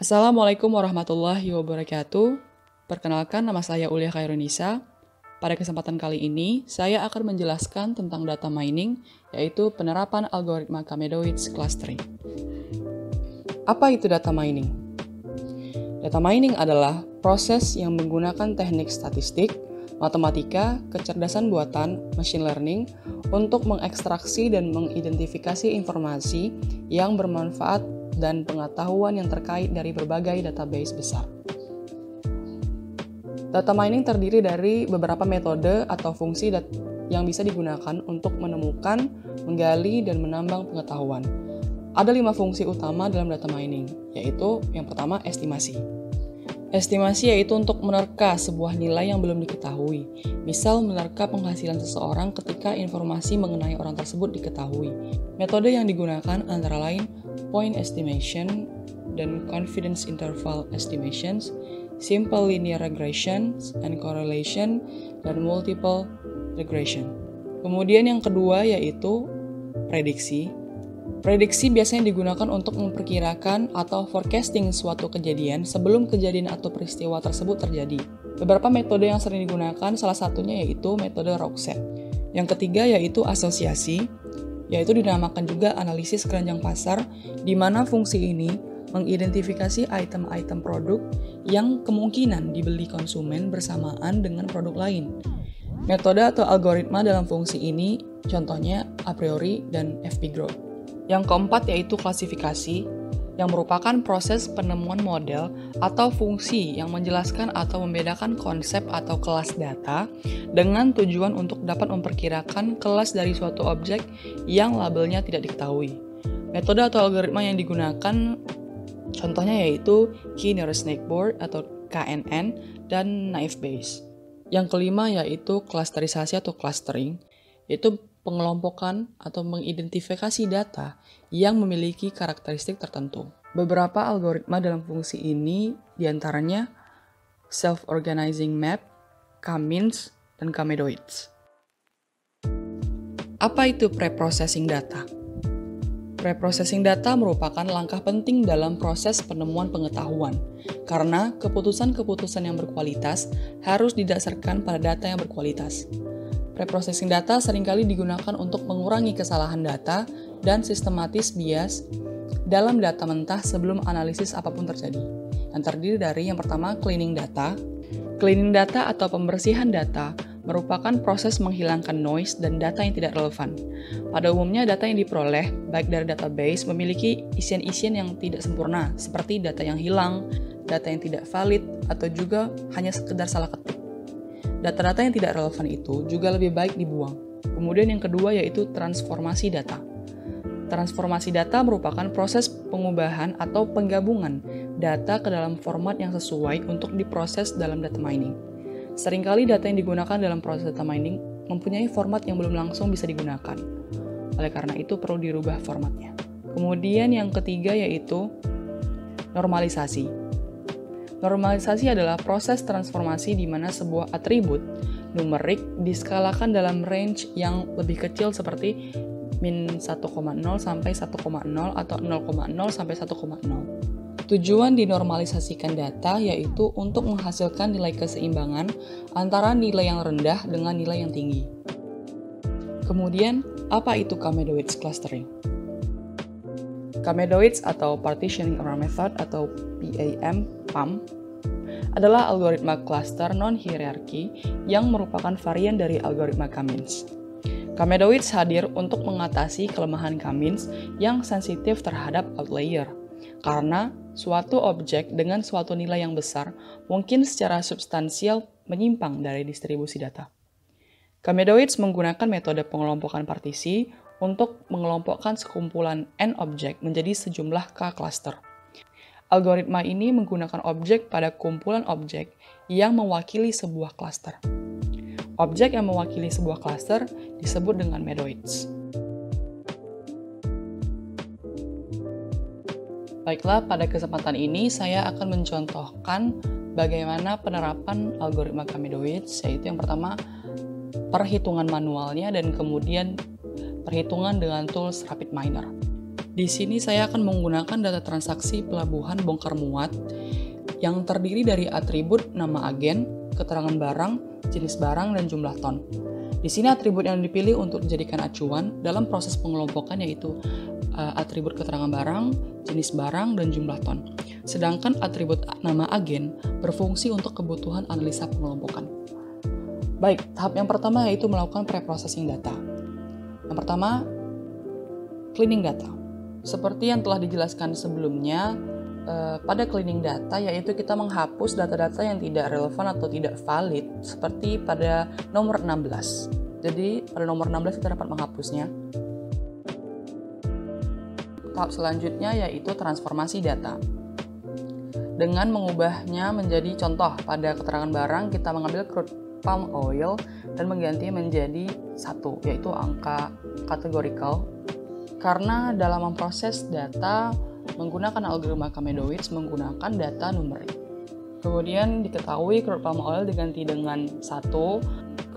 Assalamualaikum warahmatullahi wabarakatuh. Perkenalkan, nama saya Ulia Khairunisa. Pada kesempatan kali ini, saya akan menjelaskan tentang data mining, yaitu penerapan algoritma Kamedowiz clustering. Apa itu data mining? Data mining adalah proses yang menggunakan teknik statistik, matematika, kecerdasan buatan, machine learning untuk mengekstraksi dan mengidentifikasi informasi yang bermanfaat dan pengetahuan yang terkait dari berbagai database besar. Data mining terdiri dari beberapa metode atau fungsi yang bisa digunakan untuk menemukan, menggali, dan menambang pengetahuan. Ada 5 fungsi utama dalam data mining, yaitu yang pertama estimasi. Estimasi yaitu untuk menerka sebuah nilai yang belum diketahui. Misal menerka penghasilan seseorang ketika informasi mengenai orang tersebut diketahui. Metode yang digunakan antara lain point estimation dan confidence interval estimations, simple linear regression and correlation, dan multiple regression. Kemudian yang kedua yaitu prediksi. Prediksi biasanya digunakan untuk memperkirakan atau forecasting suatu kejadian sebelum kejadian atau peristiwa tersebut terjadi. Beberapa metode yang sering digunakan salah satunya yaitu metode Rorschach. Yang ketiga yaitu asosiasi, yaitu dinamakan juga analisis keranjang pasar, di mana fungsi ini mengidentifikasi item-item produk yang kemungkinan dibeli konsumen bersamaan dengan produk lain. Metode atau algoritma dalam fungsi ini contohnya a priori dan FP-Growth. Yang keempat yaitu klasifikasi, yang merupakan proses penemuan model atau fungsi yang menjelaskan atau membedakan konsep atau kelas data dengan tujuan untuk dapat memperkirakan kelas dari suatu objek yang labelnya tidak diketahui. Metode atau algoritma yang digunakan contohnya yaitu Key-Nearest Neighbor atau KNN dan Naive Bayes. Yang kelima yaitu klasterisasi atau clustering, yaitu pengelompokan atau mengidentifikasi data yang memiliki karakteristik tertentu. Beberapa algoritma dalam fungsi ini diantaranya Self-Organizing Map, K-means, dan Kamedowiz. Apa itu pre-processing data? Pre-processing data merupakan langkah penting dalam proses penemuan pengetahuan, karena keputusan-keputusan yang berkualitas harus didasarkan pada data yang berkualitas. Pre-processing data seringkali digunakan untuk mengurangi kesalahan data dan sistematis bias dalam data mentah sebelum analisis apapun terjadi. Yang terdiri dari yang pertama cleaning data. Cleaning data atau pembersihan data merupakan proses menghilangkan noise dan data yang tidak relevan. Pada umumnya data yang diperoleh baik dari database memiliki isian-isian yang tidak sempurna seperti data yang hilang, data yang tidak valid, atau juga hanya sekedar salah ketik. Data-data yang tidak relevan itu juga lebih baik dibuang. Kemudian yang kedua yaitu transformasi data. Transformasi data merupakan proses pengubahan atau penggabungan data ke dalam format yang sesuai untuk diproses dalam data mining. Seringkali data yang digunakan dalam proses data mining mempunyai format yang belum langsung bisa digunakan. Oleh karena itu perlu dirubah formatnya. Kemudian yang ketiga yaitu normalisasi. Normalisasi adalah proses transformasi di mana sebuah atribut numerik diskalakan dalam range yang lebih kecil seperti min 1,0 sampai 1,0 atau 0,0 sampai 1,0. Tujuan dinormalisasikan data yaitu untuk menghasilkan nilai keseimbangan antara nilai yang rendah dengan nilai yang tinggi. Kemudian, apa itu Kamedowiz clustering? Kamedowiz atau Partitioning Around Method atau PAM adalah algoritma cluster non-hierarki yang merupakan varian dari algoritma K-means. Kamedowiz hadir untuk mengatasi kelemahan K-means yang sensitif terhadap outlier, karena suatu objek dengan suatu nilai yang besar mungkin secara substansial menyimpang dari distribusi data. Kamedowiz menggunakan metode pengelompokan partisi untuk mengelompokkan sekumpulan N objek menjadi sejumlah K cluster. Algoritma ini menggunakan objek pada kumpulan objek yang mewakili sebuah cluster. Objek yang mewakili sebuah cluster disebut dengan Medowiz. Baiklah, pada kesempatan ini saya akan mencontohkan bagaimana penerapan algoritma Kamedowiz, yaitu yang pertama perhitungan manualnya dan kemudian perhitungan dengan tools RapidMiner. Di sini saya akan menggunakan data transaksi pelabuhan bongkar muat yang terdiri dari atribut nama agen, keterangan barang, jenis barang, dan jumlah ton. Di sini atribut yang dipilih untuk dijadikan acuan dalam proses pengelompokan yaitu atribut keterangan barang, jenis barang, dan jumlah ton. Sedangkan atribut nama agen berfungsi untuk kebutuhan analisa pengelompokan. Baik, tahap yang pertama yaitu melakukan preprocessing data. Yang pertama, cleaning data. Seperti yang telah dijelaskan sebelumnya, pada cleaning data yaitu kita menghapus data-data yang tidak relevan atau tidak valid seperti pada nomor 16. Jadi pada nomor 16 kita dapat menghapusnya. Tahap selanjutnya yaitu transformasi data. Dengan mengubahnya menjadi contoh pada keterangan barang, kita mengambil crude palm oil dan menggantinya menjadi satu, yaitu angka categorical. Karena dalam memproses data menggunakan algoritma Kamedowicz menggunakan data numerik. Kemudian diketahui crude palm oil diganti dengan 1,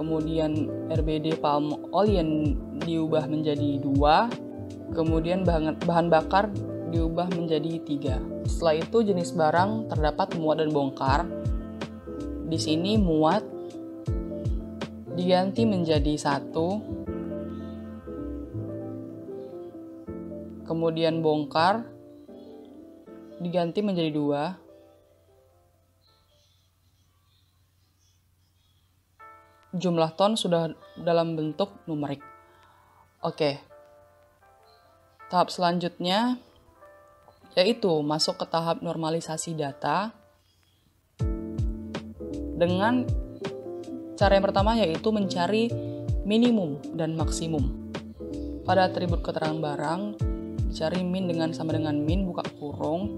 kemudian RBD palm oil yang diubah menjadi 2, kemudian bahan bakar diubah menjadi 3. Setelah itu jenis barang terdapat muat dan bongkar. Di sini muat diganti menjadi 1, kemudian bongkar diganti menjadi 2. Jumlah ton sudah dalam bentuk numerik. Oke. Tahap selanjutnya yaitu masuk ke tahap normalisasi data dengan cara yang pertama yaitu mencari minimum dan maksimum. Pada atribut keterangan barang, dicari min sama dengan min, buka kurung,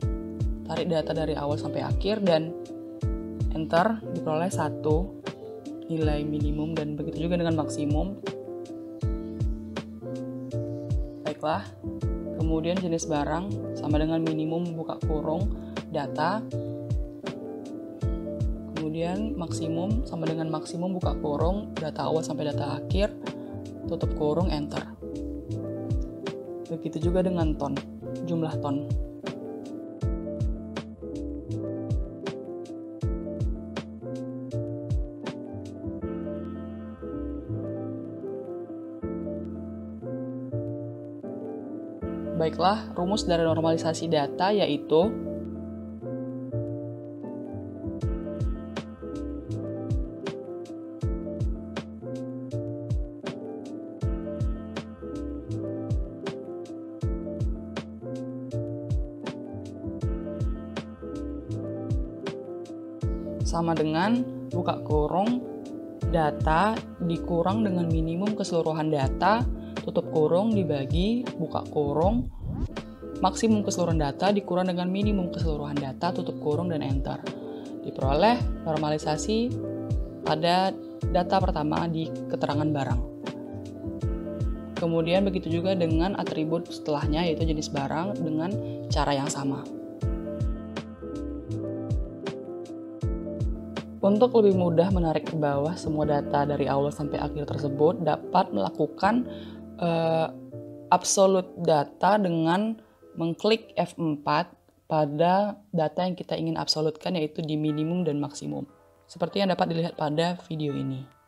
tarik data dari awal sampai akhir, dan enter, diperoleh 1 nilai minimum, dan begitu juga dengan maksimum. Baiklah, kemudian jenis barang sama dengan minimum, buka kurung, data, kemudian maksimum sama dengan maksimum, buka kurung, data awal sampai data akhir, tutup kurung, enter. Begitu juga dengan ton, jumlah ton. Baiklah, rumus dari normalisasi data yaitu sama dengan buka kurung data dikurang dengan minimum keseluruhan data, tutup kurung dibagi buka kurung maksimum keseluruhan data dikurang dengan minimum keseluruhan data, tutup kurung, dan enter. Diperoleh normalisasi pada data pertama di keterangan barang. Kemudian begitu juga dengan atribut setelahnya yaitu jenis barang dengan cara yang sama. Untuk lebih mudah menarik ke bawah semua data dari awal sampai akhir tersebut, dapat melakukan absolute data dengan mengklik F4 pada data yang kita ingin absolutkan yaitu di minimum dan maksimum. Seperti yang dapat dilihat pada video ini.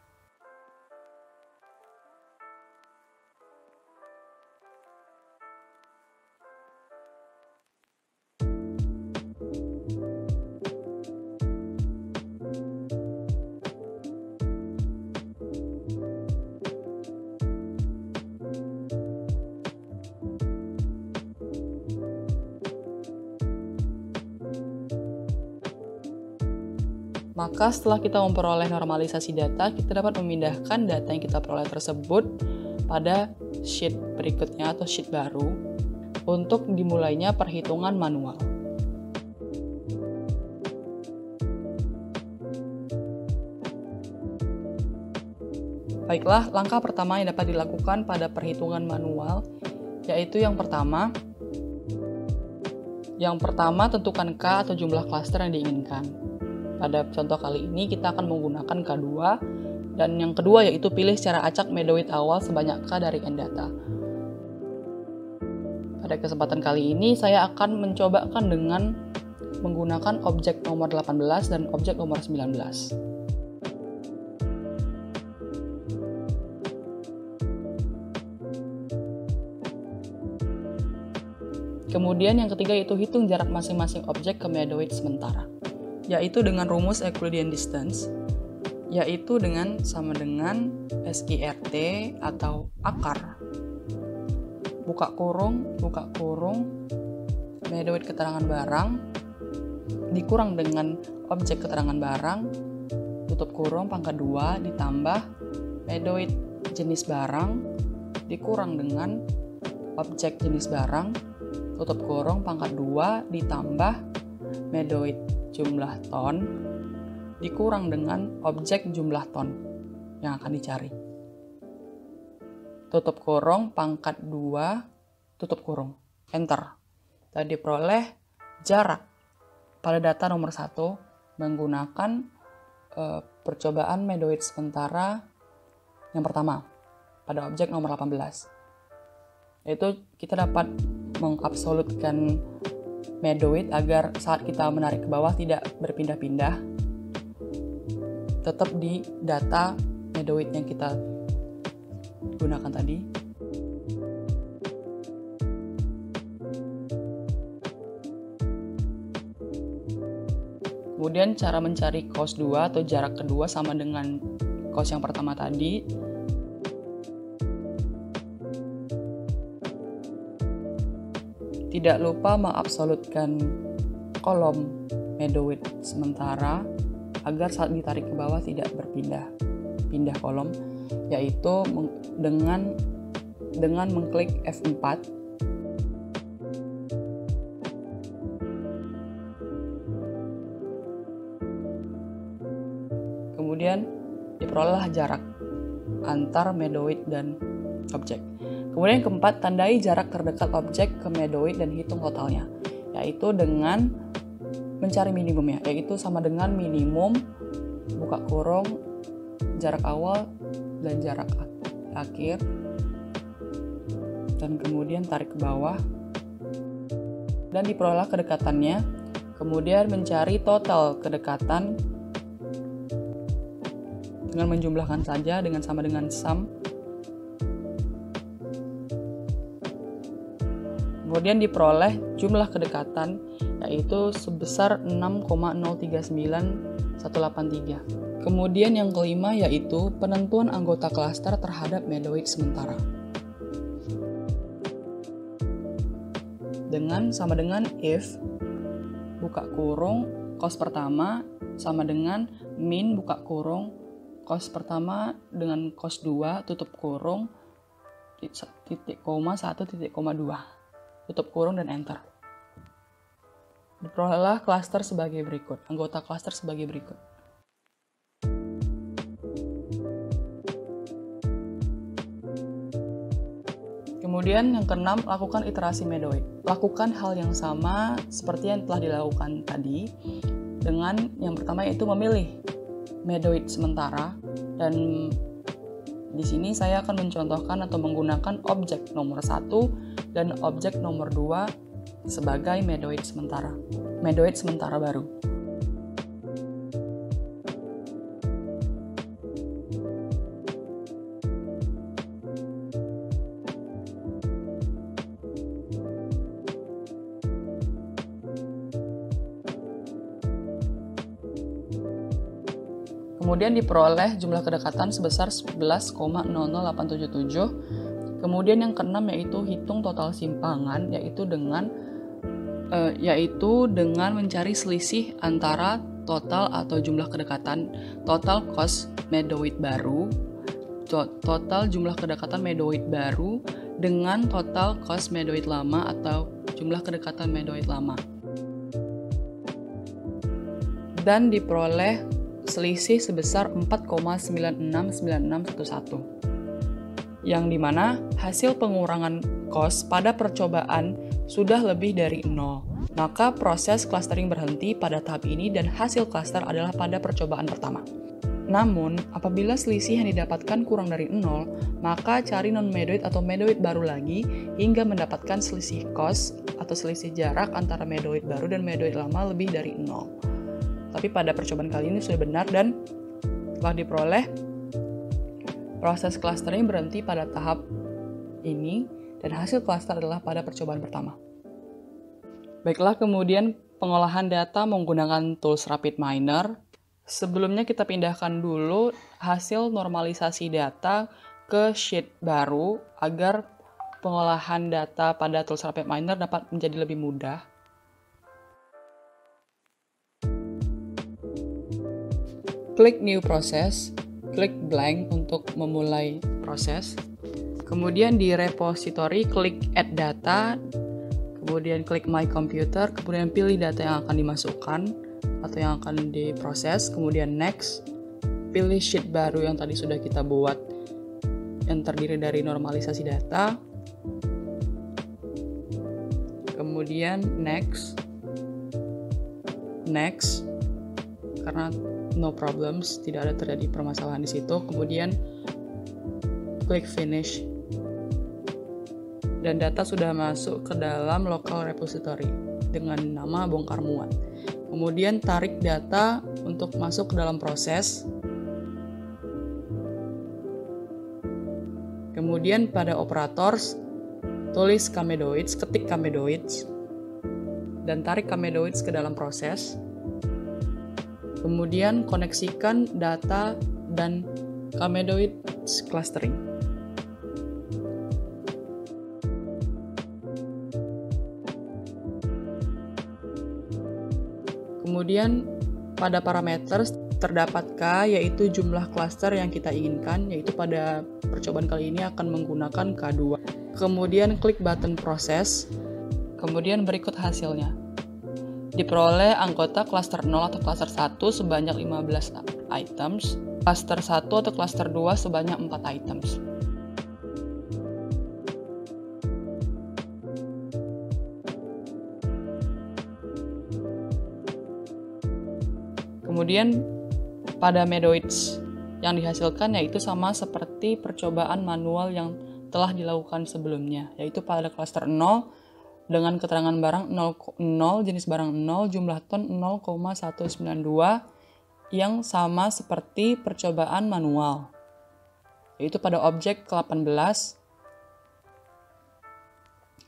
Maka setelah kita memperoleh normalisasi data, kita dapat memindahkan data yang kita peroleh tersebut pada sheet berikutnya atau sheet baru untuk dimulainya perhitungan manual. Baiklah, langkah pertama yang dapat dilakukan pada perhitungan manual yaitu yang pertama tentukan K atau jumlah klaster yang diinginkan. Pada contoh kali ini kita akan menggunakan K2 dan yang kedua yaitu pilih secara acak Medowitz awal sebanyak K dari N data. Pada kesempatan kali ini saya akan mencobakan dengan menggunakan objek nomor 18 dan objek nomor 19. Kemudian yang ketiga yaitu hitung jarak masing-masing objek ke medoid sementara, yaitu dengan rumus Euclidean distance, yaitu sama dengan SIRT atau akar buka kurung medoid keterangan barang dikurang dengan objek keterangan barang tutup kurung pangkat 2 ditambah medoid jenis barang dikurang dengan objek jenis barang tutup kurung pangkat 2 ditambah medoid jumlah ton dikurang dengan objek jumlah ton yang akan dicari. Tutup kurung pangkat 2 tutup kurung enter. Tadi diperoleh jarak pada data nomor 1 menggunakan percobaan medoid sementara yang pertama pada objek nomor 18. Yaitu kita dapat mengabsolutkan medoid agar saat kita menarik ke bawah tidak berpindah-pindah, tetap di data medoid yang kita gunakan tadi. Kemudian cara mencari cos 2 atau jarak kedua sama dengan cos yang pertama tadi. Tidak lupa mengabsolutkan kolom medoid sementara agar saat ditarik ke bawah tidak berpindah kolom, yaitu dengan mengklik F4. Kemudian diperolehlah jarak antar medoid dan objek. Kemudian yang keempat, tandai jarak terdekat objek ke medoid dan hitung totalnya, yaitu dengan mencari minimumnya, yaitu sama dengan minimum buka kurung jarak awal dan jarak akhir, dan kemudian tarik ke bawah dan diperoleh kedekatannya. Kemudian mencari total kedekatan dengan menjumlahkan saja dengan sama dengan sum. Kemudian diperoleh jumlah kedekatan yaitu sebesar 6,039183. Kemudian yang kelima yaitu penentuan anggota klaster terhadap medoid sementara. Sama dengan if buka kurung cos pertama sama dengan min buka kurung cos pertama dengan cos 2 tutup kurung titik koma 1 titik koma 2 tutup kurung dan enter. Diperolehlah klaster sebagai berikut, anggota klaster sebagai berikut. Kemudian yang keenam, lakukan iterasi medoid. Lakukan hal yang sama seperti yang telah dilakukan tadi dengan yang pertama yaitu memilih medoid sementara, dan di sini saya akan mencontohkan atau menggunakan objek nomor 1 dan objek nomor 2 sebagai medoid sementara baru. Kemudian diperoleh jumlah kedekatan sebesar 11,00877. Kemudian yang keenam yaitu hitung total simpangan, yaitu dengan mencari selisih antara total atau jumlah kedekatan total cos medoid baru, total jumlah kedekatan medoid baru dengan total cos medoid lama atau jumlah kedekatan medoid lama. Dan diperoleh selisih sebesar 4,969611, yang dimana hasil pengurangan cos pada percobaan sudah lebih dari 0. Maka proses clustering berhenti pada tahap ini dan hasil cluster adalah pada percobaan pertama. Namun, apabila selisih yang didapatkan kurang dari 0, maka cari non-medoid atau medoid baru lagi hingga mendapatkan selisih cost atau selisih jarak antara medoid baru dan medoid lama lebih dari 0. Tapi pada percobaan kali ini sudah benar dan telah diperoleh. Proses clustering berhenti pada tahap ini dan hasil cluster adalah pada percobaan pertama. Baiklah, kemudian pengolahan data menggunakan tools RapidMiner. Sebelumnya kita pindahkan dulu hasil normalisasi data ke sheet baru agar pengolahan data pada tools RapidMiner dapat menjadi lebih mudah. Klik New Process, klik Blank untuk memulai proses. Kemudian di repository klik Add Data, kemudian klik My Computer, kemudian pilih data yang akan dimasukkan atau yang akan diproses, kemudian Next, pilih sheet baru yang tadi sudah kita buat yang terdiri dari normalisasi data, kemudian Next, karena no problems, tidak ada terjadi permasalahan di situ, kemudian klik Finish, dan data sudah masuk ke dalam local repository dengan nama bongkar muat. Kemudian tarik data untuk masuk ke dalam proses. Kemudian pada operators, tulis Kamedoids, ketik Kamedoids, dan tarik Kamedoids ke dalam proses. Kemudian koneksikan data dan Kamedoids clustering. Kemudian pada parameter terdapat K, yaitu jumlah cluster yang kita inginkan, yaitu pada percobaan kali ini akan menggunakan K2. Kemudian klik button proses, kemudian berikut hasilnya. Diperoleh anggota cluster 0 atau cluster 1 sebanyak 15 items, cluster 1 atau cluster 2 sebanyak 4 items. Kemudian pada medoids yang dihasilkan yaitu sama seperti percobaan manual yang telah dilakukan sebelumnya, yaitu pada cluster 0 dengan keterangan barang 0, jenis barang 0, jumlah ton 0,192 yang sama seperti percobaan manual, yaitu pada objek ke-18.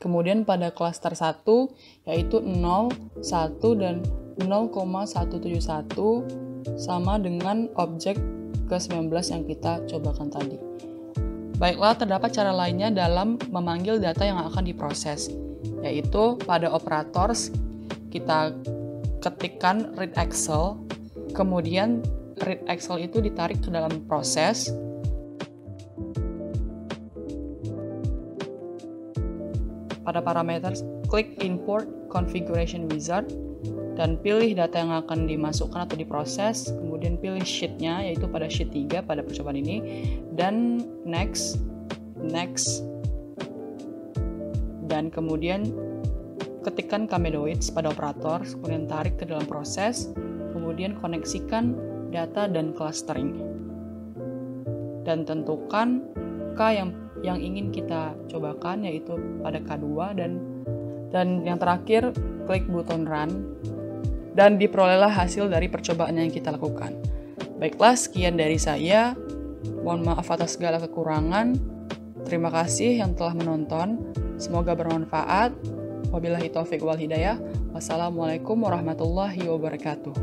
Kemudian pada cluster 1 yaitu 0, 1, dan 0,171 sama dengan objek ke-19 yang kita cobakan tadi. Baiklah, terdapat cara lainnya dalam memanggil data yang akan diproses, yaitu pada operators kita ketikkan read Excel, kemudian read Excel itu ditarik ke dalam proses. Pada parameter, klik Import Configuration Wizard dan pilih data yang akan dimasukkan atau diproses, kemudian pilih sheet-nya, yaitu pada sheet 3 pada percobaan ini, dan Next, dan kemudian ketikkan Kamedoids pada operator, kemudian tarik ke dalam proses, kemudian koneksikan data dan clustering, dan tentukan K yang ingin kita cobakan, yaitu pada K2, dan yang terakhir klik button Run, dan diperolehlah hasil dari percobaan yang kita lakukan. Baiklah, sekian dari saya. Mohon maaf atas segala kekurangan. Terima kasih yang telah menonton. Semoga bermanfaat. Wabillahi taufiq wal hidayah. Wassalamualaikum warahmatullahi wabarakatuh.